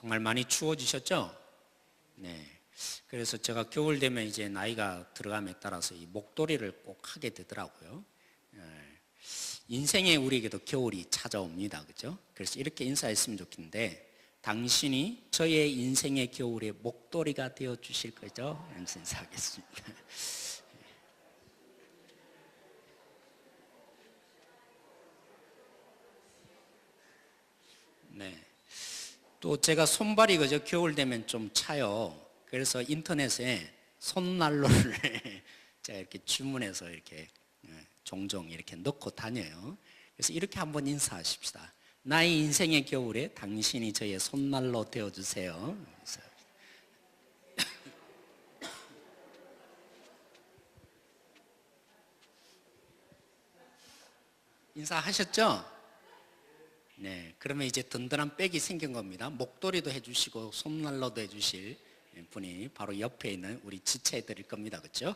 정말 많이 추워지셨죠? 네. 그래서 제가 겨울 되면 이제 나이가 들어감에 따라서 이 목도리를 꼭 하게 되더라고요. 인생에 우리에게도 겨울이 찾아옵니다. 그죠? 그래서 이렇게 인사했으면 좋겠는데, 당신이 저의 인생의 겨울에 목도리가 되어 주실 거죠? 하면서 인사하겠습니다. 네. 또 제가 손발이 그죠? 겨울 되면 좀 차요. 그래서 인터넷에 손난로를 제가 이렇게 주문해서 이렇게 종종 이렇게 넣고 다녀요. 그래서 이렇게 한번 인사하십시다. 나의 인생의 겨울에 당신이 저의 손난로 되어주세요. 인사하셨죠? 네, 그러면 이제 든든한 백이 생긴 겁니다. 목도리도 해주시고 손난로도 해주실 분이 바로 옆에 있는 우리 지체들일 겁니다. 그렇죠?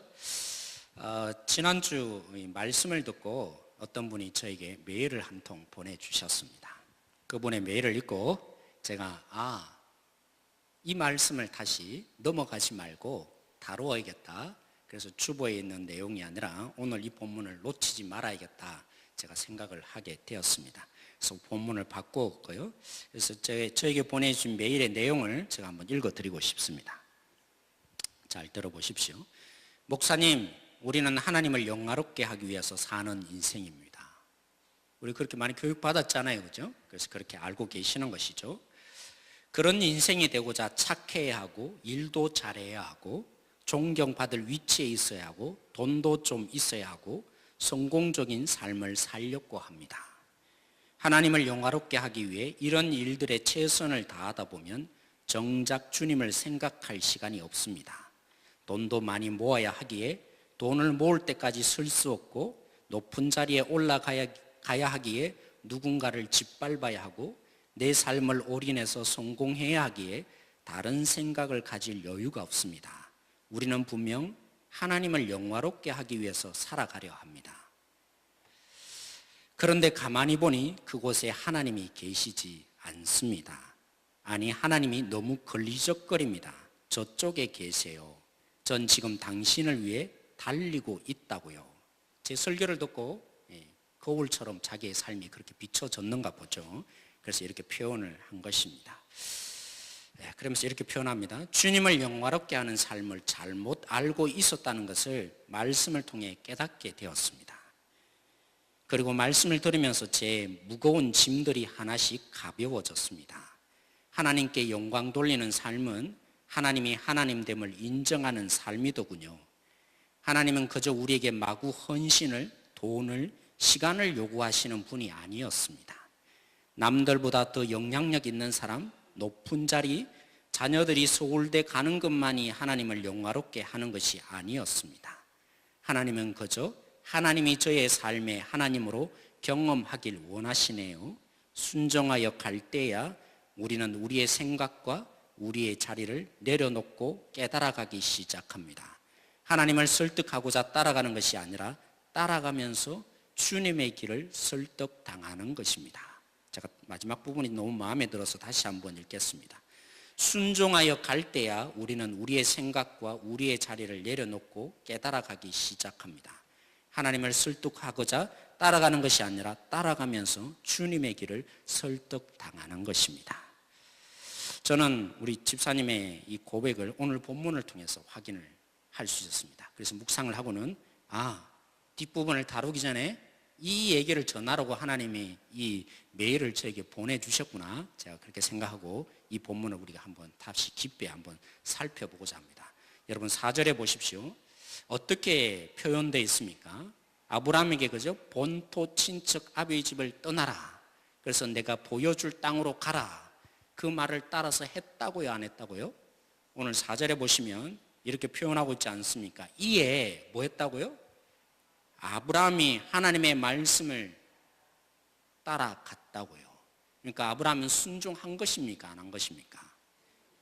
지난주 말씀을 듣고 어떤 분이 저에게 메일을 한 통 보내주셨습니다. 그분의 메일을 읽고 제가 이 말씀을 다시 넘어가지 말고 다루어야겠다. 그래서 주보에 있는 내용이 아니라 오늘 이 본문을 놓치지 말아야겠다. 제가 생각을 하게 되었습니다. 그래서 본문을 바꾸었고요. 그래서 저에게 보내주신 메일의 내용을 제가 한번 읽어드리고 싶습니다. 잘 들어보십시오. 목사님, 우리는 하나님을 영화롭게 하기 위해서 사는 인생입니다. 우리 그렇게 많이 교육받았잖아요. 그죠? 그래서 그렇게 알고 계시는 것이죠. 그런 인생이 되고자 착해야 하고, 일도 잘해야 하고, 존경받을 위치에 있어야 하고, 돈도 좀 있어야 하고, 성공적인 삶을 살려고 합니다. 하나님을 영화롭게 하기 위해 이런 일들에 최선을 다하다 보면 정작 주님을 생각할 시간이 없습니다. 돈도 많이 모아야 하기에 돈을 모을 때까지 쓸 수 없고, 높은 자리에 올라가야 하기에 누군가를 짓밟아야 하고, 내 삶을 올인해서 성공해야 하기에 다른 생각을 가질 여유가 없습니다. 우리는 분명 하나님을 영화롭게 하기 위해서 살아가려 합니다. 그런데 가만히 보니 그곳에 하나님이 계시지 않습니다. 아니, 하나님이 너무 걸리적거립니다. 저쪽에 계세요. 전 지금 당신을 위해 달리고 있다고요. 제 설교를 듣고 거울처럼 자기의 삶이 그렇게 비춰졌는가 보죠. 그래서 이렇게 표현을 한 것입니다. 그러면서 이렇게 표현합니다. 주님을 영화롭게 하는 삶을 잘못 알고 있었다는 것을 말씀을 통해 깨닫게 되었습니다. 그리고 말씀을 들으면서 제 무거운 짐들이 하나씩 가벼워졌습니다. 하나님께 영광 돌리는 삶은 하나님이 하나님됨을 인정하는 삶이더군요. 하나님은 그저 우리에게 마구 헌신을, 돈을, 시간을 요구하시는 분이 아니었습니다. 남들보다 더 영향력 있는 사람, 높은 자리, 자녀들이 서울대 가는 것만이 하나님을 영화롭게 하는 것이 아니었습니다. 하나님은 그저 하나님이 저의 삶의 하나님으로 경험하길 원하시네요. 순종하여 갈 때야 우리는 우리의 생각과 우리의 자리를 내려놓고 깨달아가기 시작합니다. 하나님을 설득하고자 따라가는 것이 아니라 따라가면서 주님의 길을 설득당하는 것입니다. 제가 마지막 부분이 너무 마음에 들어서 다시 한번 읽겠습니다. 순종하여 갈 때야 우리는 우리의 생각과 우리의 자리를 내려놓고 깨달아가기 시작합니다. 하나님을 설득하고자 따라가는 것이 아니라 따라가면서 주님의 길을 설득당하는 것입니다. 저는 우리 집사님의 이 고백을 오늘 본문을 통해서 확인을 할 수 있었습니다. 그래서 묵상을 하고는 뒷부분을 다루기 전에 이 얘기를 전하라고 하나님이 이 메일을 저에게 보내주셨구나, 제가 그렇게 생각하고 이 본문을 우리가 한번 다시 깊이 한번 살펴보고자 합니다. 여러분 4절에 보십시오. 어떻게 표현되어 있습니까? 아브라함에게 그죠? 본토 친척 아비의 집을 떠나라, 그래서 내가 보여줄 땅으로 가라, 그 말을 따라서 했다고요, 안 했다고요? 오늘 4절에 보시면 이렇게 표현하고 있지 않습니까? 이에 뭐 했다고요? 아브라함이 하나님의 말씀을 따라갔다고요. 그러니까 아브라함은 순종한 것입니까, 안 한 것입니까?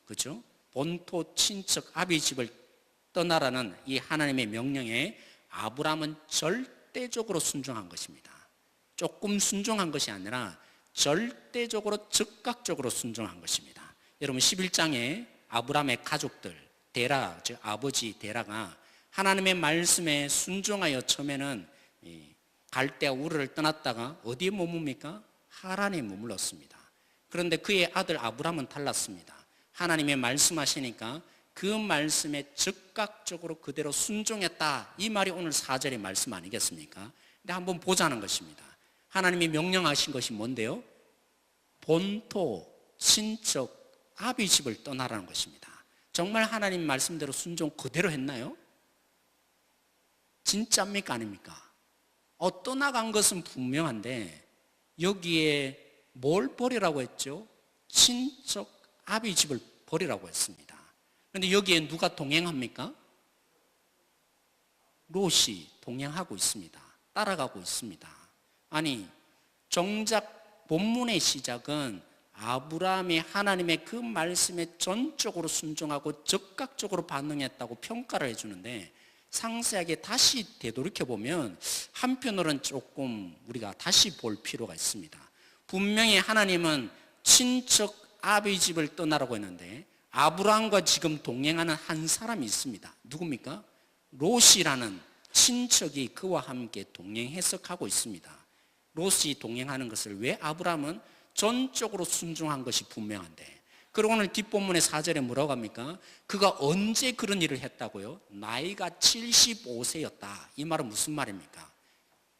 그렇죠? 본토 친척 아비 집을 떠나라는 이 하나님의 명령에 아브라함은 절대적으로 순종한 것입니다. 조금 순종한 것이 아니라 절대적으로 즉각적으로 순종한 것입니다. 여러분 11장에 아브라함의 가족들 데라, 즉 아버지 데라가 하나님의 말씀에 순종하여 처음에는 갈대아 우르를 떠났다가 어디에 머뭅니까? 하란에 머물렀습니다. 그런데 그의 아들 아브라함은 달랐습니다. 하나님의 말씀하시니까 그 말씀에 즉각적으로 그대로 순종했다. 이 말이 오늘 4절의 말씀 아니겠습니까? 근데 한번 보자는 것입니다. 하나님이 명령하신 것이 뭔데요? 본토, 친척, 아비 집을 떠나라는 것입니다. 정말 하나님 말씀대로 순종 그대로 했나요? 진짜입니까? 아닙니까? 떠나간 것은 분명한데 여기에 뭘 버리라고 했죠? 친척, 아비 집을 버리라고 했습니다. 그런데 여기에 누가 동행합니까? 롯이 동행하고 있습니다. 따라가고 있습니다. 아니, 정작 본문의 시작은 아브라함이 하나님의 그 말씀에 전적으로 순종하고 적극적으로 반응했다고 평가를 해주는데 상세하게 다시 되돌이켜보면 한편으로는 조금 우리가 다시 볼 필요가 있습니다. 분명히 하나님은 친척 아비 집을 떠나라고 했는데 아브라함과 지금 동행하는 한 사람이 있습니다. 누굽니까? 롯이라는 친척이 그와 함께 동행해서 가고 있습니다. 롯이 동행하는 것을 왜 아브라함은 전적으로 순종한 것이 분명한데, 그리고 오늘 뒷본문의 4절에 뭐라고 합니까? 그가 언제 그런 일을 했다고요? 나이가 75세였다. 이 말은 무슨 말입니까?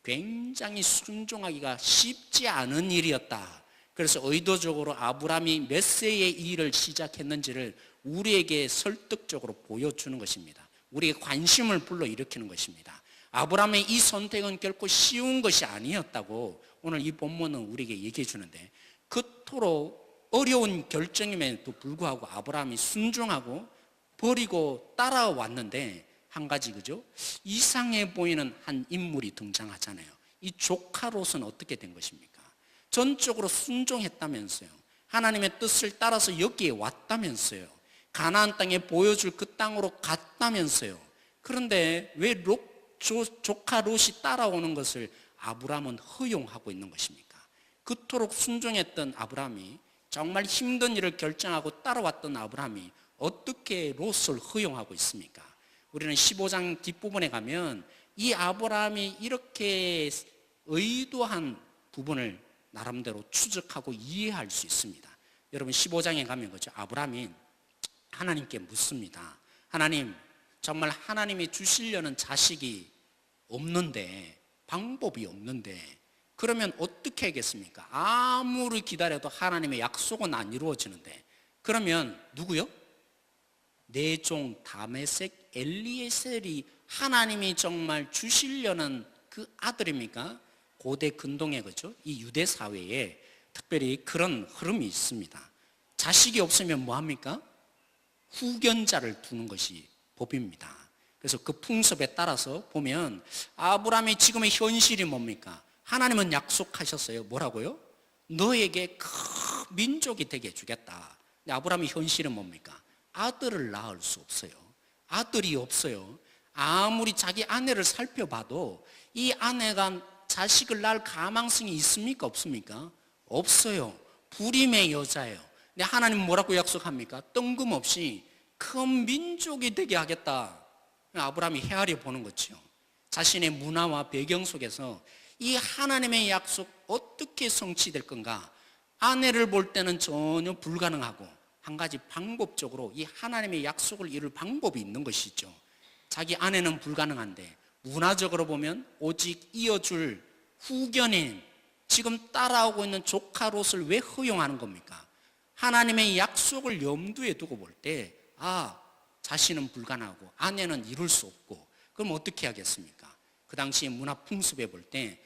굉장히 순종하기가 쉽지 않은 일이었다. 그래서 의도적으로 아브라함이 몇 세에 이 일을 시작했는지를 우리에게 설득적으로 보여주는 것입니다. 우리에게 관심을 불러일으키는 것입니다. 아브라함의 이 선택은 결코 쉬운 것이 아니었다고 오늘 이 본문은 우리에게 얘기해 주는데, 그토록 어려운 결정임에도 불구하고 아브라함이 순종하고 버리고 따라왔는데 한 가지, 그죠? 이상해 보이는 한 인물이 등장하잖아요. 이 조카 롯은 어떻게 된 것입니까? 전적으로 순종했다면서요. 하나님의 뜻을 따라서 여기에 왔다면서요. 가나안 땅에 보여줄 그 땅으로 갔다면서요. 그런데 왜 조카 롯이 따라오는 것을 아브라함은 허용하고 있는 것입니까? 그토록 순종했던 아브라함이, 정말 힘든 일을 결정하고 따라왔던 아브라함이 어떻게 롯을 허용하고 있습니까? 우리는 15장 뒷부분에 가면 이 아브라함이 이렇게 의도한 부분을 나름대로 추적하고 이해할 수 있습니다. 여러분 15장에 가면 그죠? 아브라함이 하나님께 묻습니다. 하나님, 정말 하나님이 주시려는 자식이 없는데, 방법이 없는데 그러면 어떻게 하겠습니까? 아무리 기다려도 하나님의 약속은 안 이루어지는데, 그러면 누구요? 내 종 다메섹 엘리에셀이 하나님이 정말 주시려는 그 아들입니까? 고대 근동의 그죠? 이 유대 사회에 특별히 그런 흐름이 있습니다. 자식이 없으면 뭐 합니까? 후견자를 두는 것이 법입니다. 그래서 그 풍습에 따라서 보면 아브라함의 지금의 현실이 뭡니까? 하나님은 약속하셨어요. 뭐라고요? 너에게 큰 민족이 되게 해주겠다. 근데 아브라함의 현실은 뭡니까? 아들을 낳을 수 없어요. 아들이 없어요. 아무리 자기 아내를 살펴봐도 이 아내가 자식을 낳을 가망성이 있습니까? 없습니까? 없어요. 불임의 여자예요. 근데 하나님은 뭐라고 약속합니까? 뜬금없이 큰 민족이 되게 하겠다. 아브라함이 헤아려 보는 거죠. 자신의 문화와 배경 속에서 이 하나님의 약속 어떻게 성취될 건가? 아내를 볼 때는 전혀 불가능하고, 한 가지 방법적으로 이 하나님의 약속을 이룰 방법이 있는 것이죠. 자기 아내는 불가능한데 문화적으로 보면 오직 이어줄 후견인, 지금 따라오고 있는 조카 롯을 왜 허용하는 겁니까? 하나님의 약속을 염두에 두고 볼 때 자신은 불가능하고 아내는 이룰 수 없고, 그럼 어떻게 하겠습니까? 그 당시의 문화 풍습에 볼 때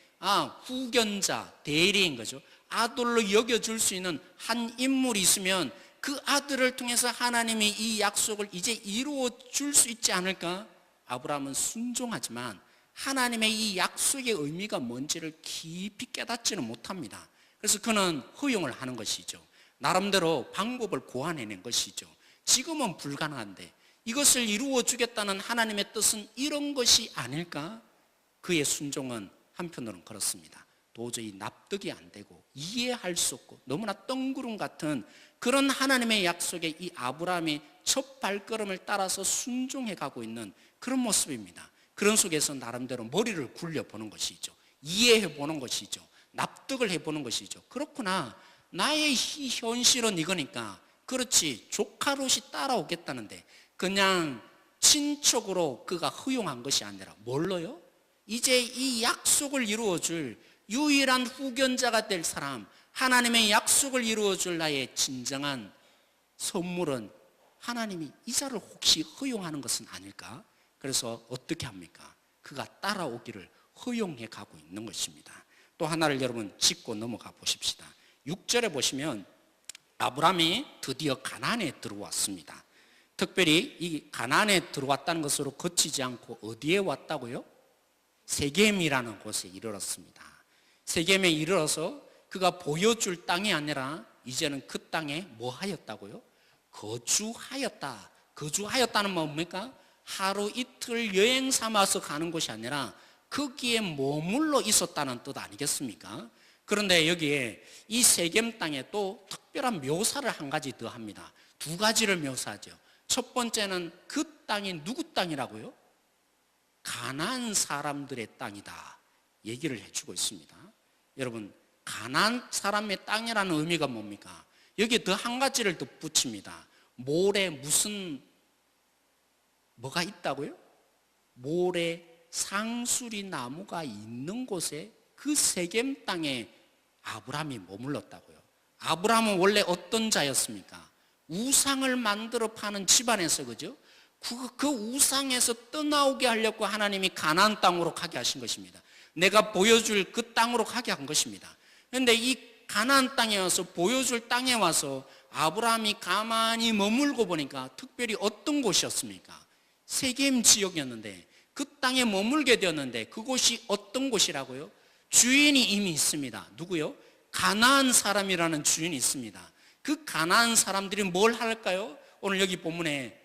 후견자, 대리인 거죠. 아들로 여겨줄 수 있는 한 인물이 있으면 그 아들을 통해서 하나님이 이 약속을 이제 이루어 줄 수 있지 않을까? 아브라함은 순종하지만 하나님의 이 약속의 의미가 뭔지를 깊이 깨닫지는 못합니다. 그래서 그는 허용을 하는 것이죠. 나름대로 방법을 고안해낸 것이죠. 지금은 불가능한데 이것을 이루어 주겠다는 하나님의 뜻은 이런 것이 아닐까? 그의 순종은 한편으로는 그렇습니다. 도저히 납득이 안 되고 이해할 수 없고 너무나 뜬구름 같은 그런 하나님의 약속에 이 아브라함이 첫 발걸음을 따라서 순종해 가고 있는 그런 모습입니다. 그런 속에서 나름대로 머리를 굴려보는 것이죠. 이해해 보는 것이죠. 납득을 해보는 것이죠. 그렇구나. 나의 이 현실은 이거니까 그렇지 조카롯이 따라오겠다는데 그냥 친척으로 그가 허용한 것이 아니라 뭘로요? 이제 이 약속을 이루어줄 유일한 후견자가 될 사람, 하나님의 약속을 이루어줄 나의 진정한 선물은 하나님이 이 자를 혹시 허용하는 것은 아닐까? 그래서 어떻게 합니까? 그가 따라오기를 허용해 가고 있는 것입니다. 또 하나를 여러분 짚고 넘어가 보십시다. 6절에 보시면 아브라함이 드디어 가나안에 들어왔습니다. 특별히 이 가나안에 들어왔다는 것으로 그치지 않고 어디에 왔다고요? 세겜이라는 곳에 이르렀습니다. 세겜에 이르러서 그가 보여줄 땅이 아니라 이제는 그 땅에 뭐 하였다고요? 거주하였다. 거주하였다는 뭡니까? 하루 이틀 여행 삼아서 가는 곳이 아니라 거기에 머물러 있었다는 뜻 아니겠습니까? 그런데 여기에 이 세겜 땅에 또 특별한 묘사를 한 가지 더 합니다. 두 가지를 묘사하죠. 첫 번째는 그 땅이 누구 땅이라고요? 가나안 사람들의 땅이다 얘기를 해주고 있습니다. 여러분, 가나안 사람의 땅이라는 의미가 뭡니까? 여기에 더 한 가지를 더 붙입니다. 모래 무슨 뭐가 있다고요? 모래 상수리 나무가 있는 곳에 그 세겜 땅에 아브라함이 머물렀다고요. 아브라함은 원래 어떤 자였습니까? 우상을 만들어 파는 집안에서, 그죠? 그 우상에서 떠나오게 하려고 하나님이 가나안 땅으로 가게 하신 것입니다. 내가 보여줄 그 땅으로 가게 한 것입니다. 그런데 이 가나안 땅에 와서 보여줄 땅에 와서 아브라함이 가만히 머물고 보니까 특별히 어떤 곳이었습니까? 세겜 지역이었는데 그 땅에 머물게 되었는데 그곳이 어떤 곳이라고요? 주인이 이미 있습니다. 누구요? 가나안 사람이라는 주인이 있습니다. 그 가나안 사람들이 뭘 할까요? 오늘 여기 본문에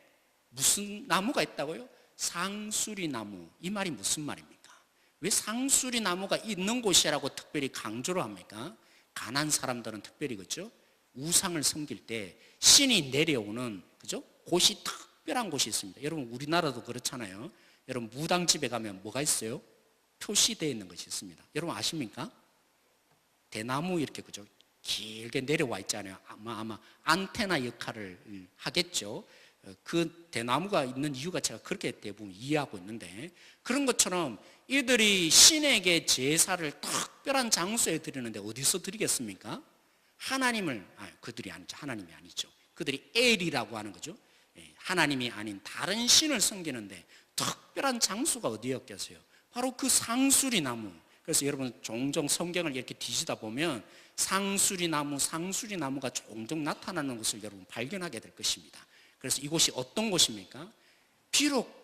무슨 나무가 있다고요? 상수리 나무. 이 말이 무슨 말입니까? 왜 상수리 나무가 있는 곳이라고 특별히 강조를 합니까? 가나안 사람들은 특별히, 그죠? 우상을 섬길 때 신이 내려오는, 그죠? 곳이 특별한 곳이 있습니다. 여러분, 우리나라도 그렇잖아요. 여러분, 무당집에 가면 뭐가 있어요? 표시되어 있는 것이 있습니다. 여러분 아십니까? 대나무 이렇게, 그죠? 길게 내려와 있잖아요. 아마 안테나 역할을 하겠죠. 그 대나무가 있는 이유가 제가 그렇게 대부분 이해하고 있는데, 그런 것처럼 이들이 신에게 제사를 특별한 장소에 드리는데 어디서 드리겠습니까? 그들이 아니죠. 하나님이 아니죠. 그들이 엘이라고 하는 거죠. 하나님이 아닌 다른 신을 섬기는데 특별한 장소가 어디였겠어요? 바로 그 상수리 나무. 그래서 여러분 종종 성경을 이렇게 뒤지다 보면 상수리 나무가 종종 나타나는 것을 여러분 발견하게 될 것입니다. 그래서 이곳이 어떤 곳입니까? 비록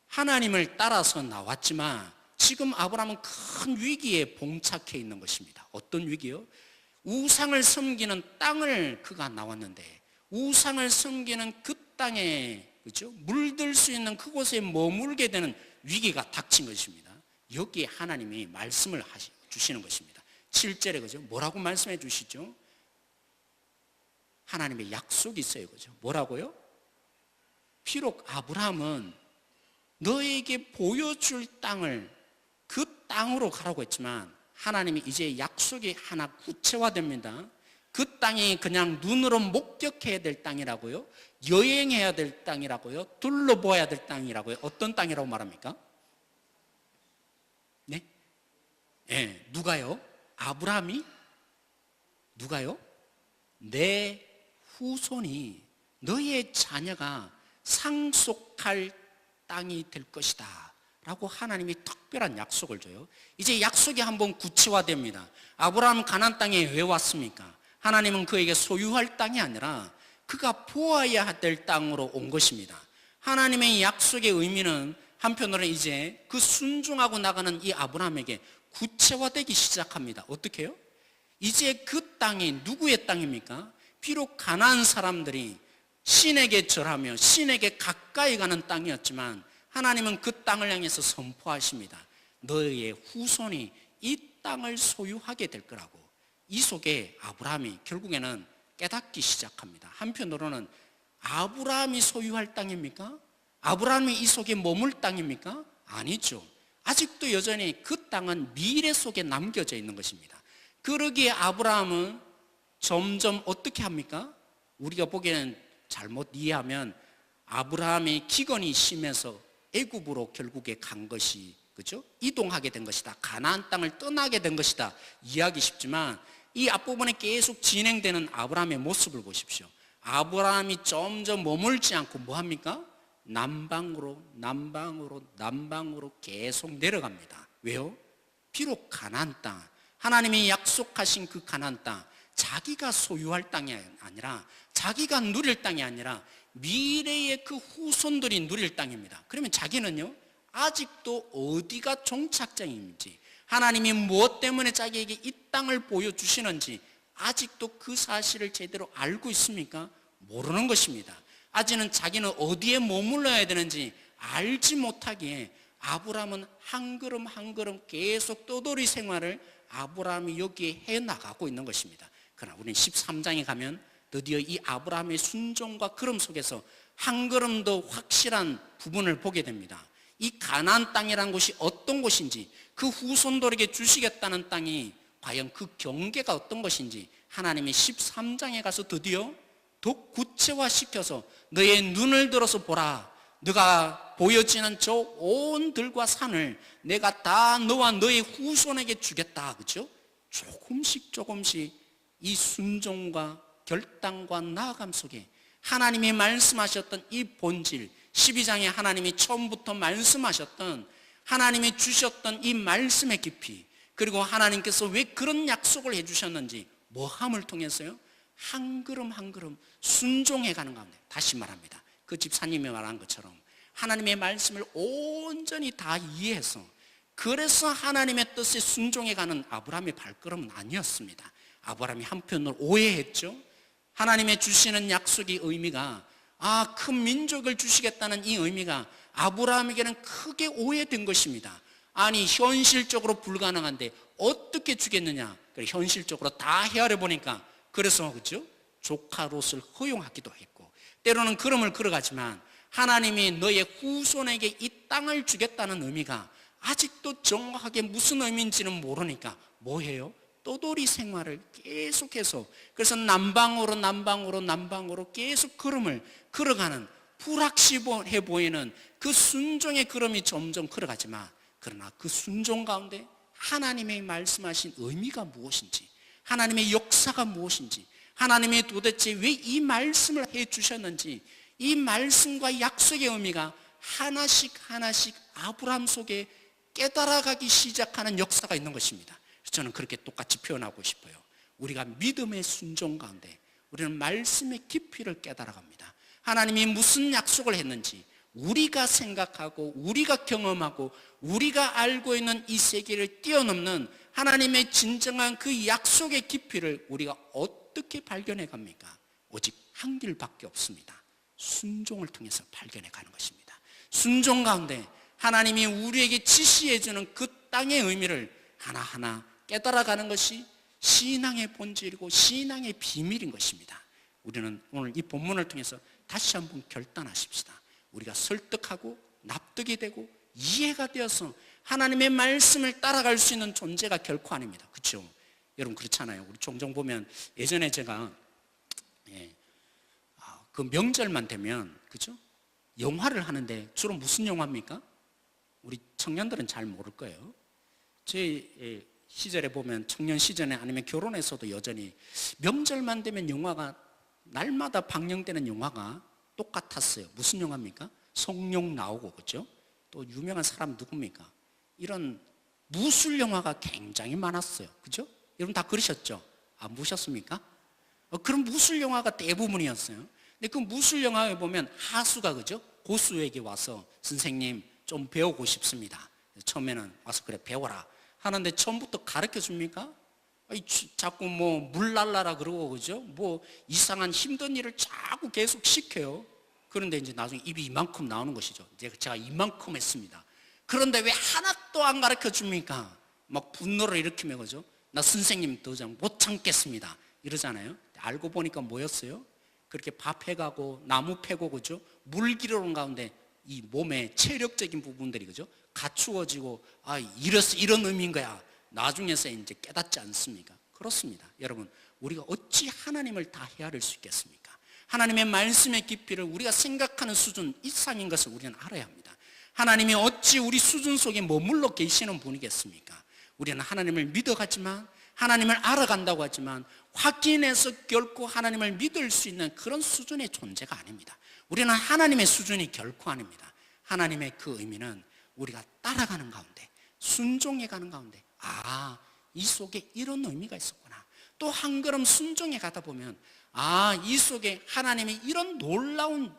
하나님을 따라서 나왔지만 지금 아브라함은 큰 위기에 봉착해 있는 것입니다. 어떤 위기요? 우상을 섬기는 땅을 그가 나왔는데 우상을 섬기는 그 땅에, 그렇죠? 물들 수 있는 그곳에 머물게 되는 위기가 닥친 것입니다. 여기에 하나님이 말씀을 주시는 것입니다. 7절에, 그죠? 뭐라고 말씀해 주시죠? 하나님의 약속이 있어요, 그죠? 뭐라고요? 비록 아브라함은 너에게 보여줄 땅을 그 땅으로 가라고 했지만 하나님이 이제 약속이 하나 구체화됩니다. 그 땅이 그냥 눈으로 목격해야 될 땅이라고요? 여행해야 될 땅이라고요? 둘러보아야 될 땅이라고요? 어떤 땅이라고 말합니까? 네? 네, 누가요? 아브라함이? 누가요? 내 후손이, 너의 자녀가 상속할 땅이 될 것이다 라고 하나님이 특별한 약속을 줘요. 이제 약속이 한번 구체화됩니다. 아브라함 가나안 땅에 왜 왔습니까? 하나님은 그에게 소유할 땅이 아니라 그가 보아야 될 땅으로 온 것입니다. 하나님의 약속의 의미는 한편으로는 이제 그 순종하고 나가는 이 아브라함에게 구체화되기 시작합니다. 어떻게 해요? 이제 그 땅이 누구의 땅입니까? 비록 가나안 사람들이 신에게 절하며 신에게 가까이 가는 땅이었지만 하나님은 그 땅을 향해서 선포하십니다. 너의 후손이 이 땅을 소유하게 될 거라고. 이 속에 아브라함이 결국에는 깨닫기 시작합니다. 한편으로는 아브라함이 소유할 땅입니까? 아브라함이 이 속에 머물 땅입니까? 아니죠. 아직도 여전히 그 땅은 미래 속에 남겨져 있는 것입니다. 그러기에 아브라함은 점점 어떻게 합니까? 우리가 보기에는 잘못 이해하면 아브라함의 기근이 심해서 애굽으로 결국에 간 것이, 그죠? 이동하게 된 것이다, 가나안 땅을 떠나게 된 것이다 이해하기 쉽지만, 이 앞부분에 계속 진행되는 아브라함의 모습을 보십시오. 아브라함이 점점 머물지 않고 뭐 합니까? 남방으로 계속 내려갑니다. 왜요? 비록 가나안 땅, 하나님이 약속하신 그 가나안 땅, 자기가 소유할 땅이 아니라, 자기가 누릴 땅이 아니라 미래의 그 후손들이 누릴 땅입니다. 그러면 자기는요, 아직도 어디가 종착장인지, 하나님이 무엇 때문에 자기에게 이 땅을 보여주시는지 아직도 그 사실을 제대로 알고 있습니까? 모르는 것입니다. 아직은 자기는 어디에 머물러야 되는지 알지 못하기에 아브라함은 한 걸음 한 걸음 계속 떠돌이 생활을 아브라함이 여기에 해나가고 있는 것입니다. 그러나 우리는 13장에 가면 드디어 이 아브라함의 순종과 걸음 속에서 한 걸음 더 확실한 부분을 보게 됩니다. 이 가나안 땅이라는 곳이 어떤 곳인지, 그 후손들에게 주시겠다는 땅이 과연 그 경계가 어떤 것인지 하나님이 13장에 가서 드디어 더 구체화시켜서 너의 눈을 들어서 보라, 너가 보여지는 저 온 들과 산을 내가 다 너와 너의 후손에게 주겠다. 그렇죠? 조금씩 이 순종과 결단과 나아감 속에 하나님이 말씀하셨던 이 본질, 12장에 하나님이 처음부터 말씀하셨던, 하나님이 주셨던 이 말씀의 깊이, 그리고 하나님께서 왜 그런 약속을 해주셨는지 뭐함을 통해서요, 한 걸음 한 걸음 순종해가는 가운데, 다시 말합니다, 그 집사님이 말한 것처럼 하나님의 말씀을 온전히 다 이해해서, 그래서 하나님의 뜻에 순종해가는 아브라함의 발걸음은 아니었습니다. 아브라함이 한편으로 오해했죠. 하나님의 주시는 약속의 의미가, 큰 민족을 주시겠다는 이 의미가 아브라함에게는 크게 오해된 것입니다. 아니, 현실적으로 불가능한데 어떻게 주겠느냐. 현실적으로 다 헤아려 보니까, 그래서 그죠? 조카 롯을 허용하기도 했고, 때로는 걸음을 걸어가지만 하나님이 너의 후손에게 이 땅을 주겠다는 의미가 아직도 정확하게 무슨 의미인지는 모르니까 뭐해요? 떠돌이 생활을 계속해서, 그래서 남방으로 계속 걸음을 걸어가는, 불확실해 보이는 그 순종의 걸음이 점점 걸어가지만, 그러나 그 순종 가운데 하나님의 말씀하신 의미가 무엇인지, 하나님의 역사가 무엇인지, 하나님이 도대체 왜 이 말씀을 해주셨는지, 이 말씀과 약속의 의미가 하나씩 아브라함 속에 깨달아가기 시작하는 역사가 있는 것입니다. 저는 그렇게 똑같이 표현하고 싶어요. 우리가 믿음의 순종 가운데 우리는 말씀의 깊이를 깨달아갑니다. 하나님이 무슨 약속을 했는지, 우리가 생각하고 우리가 경험하고 우리가 알고 있는 이 세계를 뛰어넘는 하나님의 진정한 그 약속의 깊이를 우리가 어떻게 발견해 갑니까? 오직 한 길밖에 없습니다. 순종을 통해서 발견해 가는 것입니다. 순종 가운데 하나님이 우리에게 지시해 주는 그 땅의 의미를 하나하나 깨달아가는 것이 신앙의 본질이고 신앙의 비밀인 것입니다. 우리는 오늘 이 본문을 통해서 다시 한번 결단하십시다. 우리가 설득하고 납득이 되고 이해가 되어서 하나님의 말씀을 따라갈 수 있는 존재가 결코 아닙니다. 그렇죠? 여러분 그렇잖아요. 우리 종종 보면, 예전에 제가 그 명절만 되면, 그죠? 영화를 하는데 주로 무슨 영화입니까? 우리 청년들은 잘 모를 거예요. 제 시절에 보면, 청년 시절에 아니면 결혼해서도 여전히 명절만 되면 영화가, 날마다 방영되는 영화가 똑같았어요. 무슨 영화입니까? 성룡 나오고, 그죠? 또 유명한 사람 누굽니까? 이런 무술 영화가 굉장히 많았어요. 그죠? 여러분 다 그러셨죠? 안 보셨습니까? 그런 무술 영화가 대부분이었어요. 근데 그 무술 영화에 보면 하수가, 그죠? 고수에게 와서 선생님 좀 배우고 싶습니다. 처음에는 와서 그래 배워라 하는데 처음부터 가르쳐 줍니까? 자꾸 뭐 물 날라라 그러고, 그죠? 뭐 이상한 힘든 일을 자꾸 계속 시켜요. 그런데 이제 나중에 입이 이만큼 나오는 것이죠. 제가 이만큼 했습니다. 그런데 왜 하나도 안 가르쳐 줍니까? 막 분노를 일으키며, 그죠? 나 선생님 더 이상 못 참겠습니다 이러잖아요. 알고 보니까 뭐였어요? 그렇게 밥 해가고 나무 패고 그죠? 물 기르는 가운데 이 몸의 체력적인 부분들이 그죠? 갖추어지고 이런 의미인 거야. 나중에서 이제 깨닫지 않습니까? 그렇습니다. 여러분, 우리가 어찌 하나님을 다 헤아릴 수 있겠습니까? 하나님의 말씀의 깊이를 우리가 생각하는 수준 이상인 것을 우리는 알아야 합니다. 하나님이 어찌 우리 수준 속에 머물러 계시는 분이겠습니까? 우리는 하나님을 믿어가지만, 하나님을 알아간다고 하지만 확인해서 결코 하나님을 믿을 수 있는 그런 수준의 존재가 아닙니다. 우리는 하나님의 수준이 결코 아닙니다. 하나님의 그 의미는 우리가 따라가는 가운데, 순종해가는 가운데, 이 속에 이런 의미가 있었구나. 또 한 걸음 순종해 가다 보면 이 속에 하나님이 이런 놀라운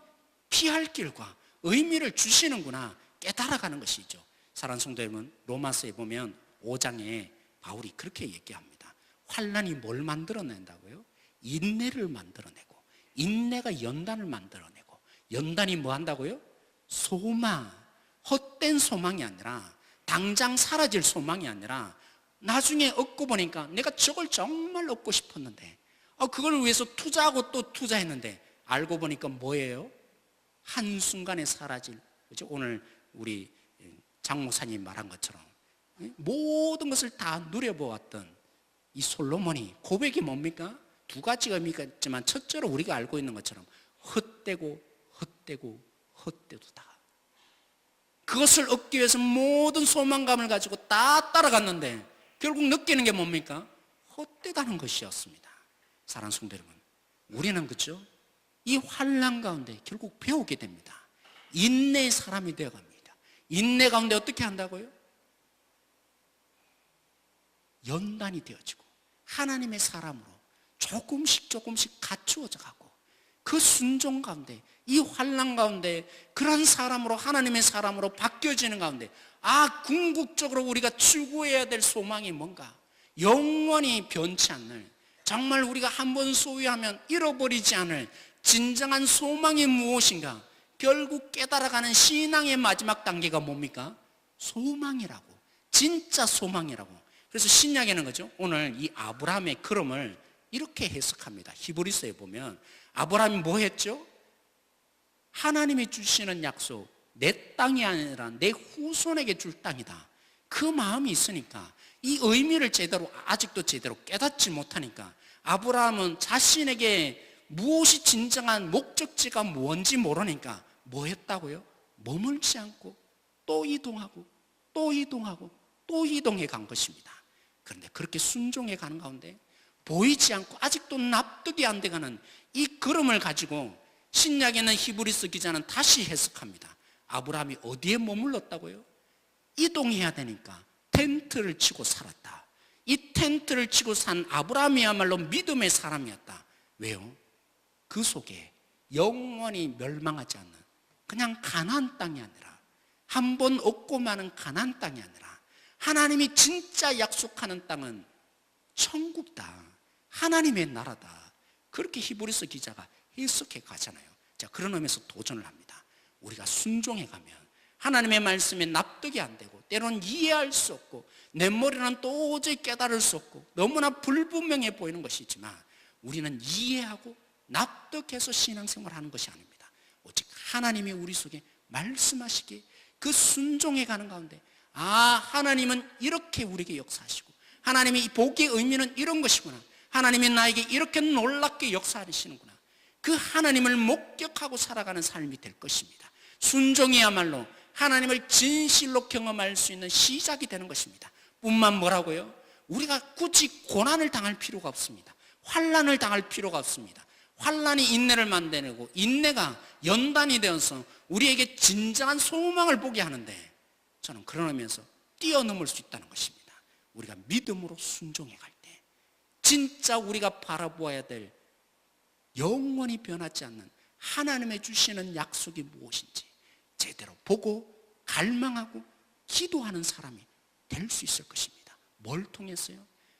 피할 길과 의미를 주시는구나 깨달아가는 것이죠. 사랑하는 성도 여러분, 로마서에 보면 5장에 바울이 그렇게 얘기합니다. 환난이 뭘 만들어낸다고요? 인내를 만들어내고, 인내가 연단을 만들어내고, 연단이 뭐 한다고요? 소망, 헛된 소망이 아니라, 당장 사라질 소망이 아니라 나중에 얻고 보니까 내가 저걸 정말 얻고 싶었는데 그걸 위해서 투자하고 또 투자했는데 알고 보니까 뭐예요? 한순간에 사라질, 그죠? 오늘 우리 장 목사님 말한 것처럼 모든 것을 다 누려보았던 이 솔로몬이 고백이 뭡니까? 두 가지가 의미가 있지만 첫째로 우리가 알고 있는 것처럼 헛되고 헛되고 헛되도다. 그것을 얻기 위해서 모든 소망감을 가지고 다 따라갔는데 결국 느끼는 게 뭡니까? 헛되다는 것이었습니다. 사랑하는 성도 여러분, 우리는 그렇죠? 이 환난 가운데 결국 배우게 됩니다. 인내의 사람이 되어갑니다. 인내 가운데 어떻게 한다고요? 연단이 되어지고 하나님의 사람으로 조금씩 갖추어져 가고, 그 순종 가운데, 이 환난 가운데 그런 사람으로, 하나님의 사람으로 바뀌어지는 가운데 궁극적으로 우리가 추구해야 될 소망이 뭔가, 영원히 변치 않는, 정말 우리가 한번 소유하면 잃어버리지 않을 진정한 소망이 무엇인가, 결국 깨달아가는 신앙의 마지막 단계가 뭡니까? 소망이라고, 진짜 소망이라고. 그래서 신약에는 그죠? 오늘 이 아브라함의 걸음을 이렇게 해석합니다. 히브리서에 보면 아브라함이 뭐 했죠? 하나님이 주시는 약속, 내 땅이 아니라 내 후손에게 줄 땅이다. 그 마음이 있으니까, 이 의미를 아직도 제대로 깨닫지 못하니까 아브라함은 자신에게 무엇이 진정한 목적지가 뭔지 모르니까 뭐 했다고요? 머물지 않고 또 이동하고 또 이동하고 또 이동해 간 것입니다. 그런데 그렇게 순종해 가는 가운데 보이지 않고 아직도 납득이 안 돼가는 이 걸음을 가지고 신약에는 히브리서 기자는 다시 해석합니다. 아브라함이 어디에 머물렀다고요? 이동해야 되니까 텐트를 치고 살았다. 이 텐트를 치고 산 아브라함이야말로 믿음의 사람이었다. 왜요? 그 속에 영원히 멸망하지 않는, 그냥 가나안 땅이 아니라, 한 번 얻고 마는 가나안 땅이 아니라 하나님이 진짜 약속하는 땅은 천국다, 하나님의 나라다. 그렇게 히브리서 기자가 해석해 가잖아요. 자, 그런 의미에서 도전을 합니다. 우리가 순종해 가면 하나님의 말씀에 납득이 안 되고, 때로는 이해할 수 없고, 내 머리는 도저히 깨달을 수 없고 너무나 불분명해 보이는 것이지만, 우리는 이해하고 납득해서 신앙생활을 하는 것이 아닙니다. 오직 하나님이 우리 속에 말씀하시기에 그 순종해 가는 가운데, 하나님은 이렇게 우리에게 역사하시고, 하나님의 이 복의 의미는 이런 것이구나, 하나님이 나에게 이렇게 놀랍게 역사하시는구나, 그 하나님을 목격하고 살아가는 삶이 될 것입니다. 순종이야말로 하나님을 진실로 경험할 수 있는 시작이 되는 것입니다. 뿐만 뭐라고요? 우리가 굳이 고난을 당할 필요가 없습니다. 환난을 당할 필요가 없습니다. 환난이 인내를 만들고, 인내가 연단이 되어서 우리에게 진정한 소망을 보게 하는데, 저는 그런 의미에서 뛰어넘을 수 있다는 것입니다. 우리가 믿음으로 순종해 갈 때 진짜 우리가 바라보아야 될 영원히 변하지 않는 하나님의 주시는 약속이 무엇인지 제대로 보고 갈망하고 기도하는 사람이 될 수 있을 것입니다. 뭘 통해서요?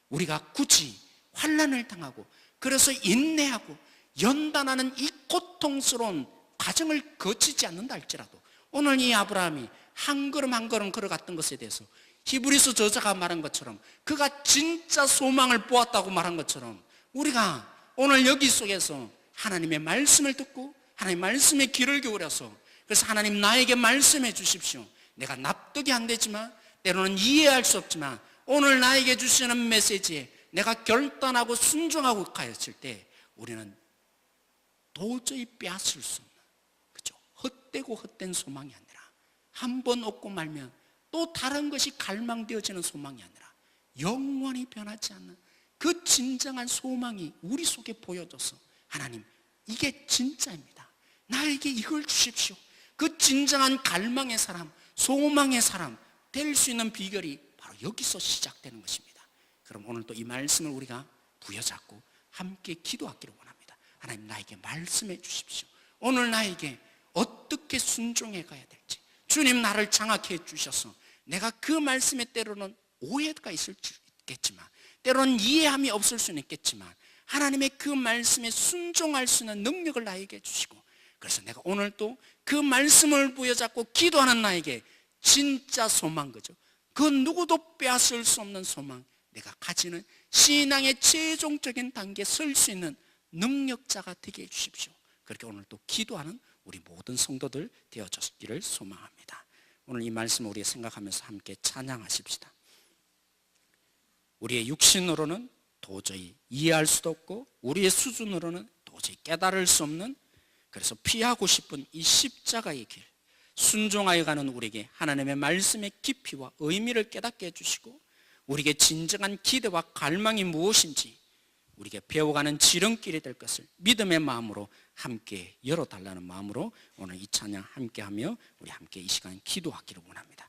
우리가 굳이 환난을 당하고 그래서 인내하고 연단하는 이 고통스러운 과정을 거치지 않는다 할지라도, 오늘 이 아브라함이 한 걸음 한 걸음 걸어갔던 것에 대해서 히브리서 저자가 말한 것처럼, 그가 진짜 소망을 보았다고 말한 것처럼, 우리가 오늘 여기 속에서 하나님의 말씀을 듣고 하나님의 말씀에 귀를 기울여서, 그래서 하나님 나에게 말씀해 주십시오. 내가 납득이 안 되지만, 때로는 이해할 수 없지만, 오늘 나에게 주시는 메시지에 내가 결단하고 순종하고 가였을 때 우리는 도저히 빼앗을 수 없는, 그죠? 헛되고 헛된 소망이 아니라, 한 번 얻고 말면 또 다른 것이 갈망되어지는 소망이 아니라 영원히 변하지 않는 그 진정한 소망이 우리 속에 보여져서, 하나님 이게 진짜입니다, 나에게 이걸 주십시오. 그 진정한 갈망의 사람, 소망의 사람 될 수 있는 비결이 바로 여기서 시작되는 것입니다. 그럼 오늘 또 이 말씀을 우리가 부여잡고 함께 기도하기를 원합니다. 하나님 나에게 말씀해 주십시오. 오늘 나에게 어떻게 순종해 가야 될지, 주님 나를 장악해 주셔서 내가 그 말씀에 때로는 오해가 있을 수 있겠지만, 때로는 이해함이 없을 수는 있겠지만, 하나님의 그 말씀에 순종할 수 있는 능력을 나에게 주시고, 그래서 내가 오늘 또 그 말씀을 부여잡고 기도하는 나에게 진짜 소망, 그죠? 그 누구도 빼앗을 수 없는 소망, 내가 가지는 신앙의 최종적인 단계에 설 수 있는 능력자가 되게 해주십시오. 그렇게 오늘 또 기도하는 우리 모든 성도들 되어졌기를 소망합니다. 오늘 이 말씀을 우리가 생각하면서 함께 찬양하십시다. 우리의 육신으로는 도저히 이해할 수도 없고 우리의 수준으로는 도저히 깨달을 수 없는, 그래서 피하고 싶은 이 십자가의 길, 순종하여 가는 우리에게 하나님의 말씀의 깊이와 의미를 깨닫게 해주시고, 우리에게 진정한 기대와 갈망이 무엇인지 우리에게 배워가는 지름길이 될 것을 믿음의 마음으로 함께 열어달라는 마음으로 오늘 이 찬양 함께하며 우리 함께 이 시간 기도하기를 원합니다.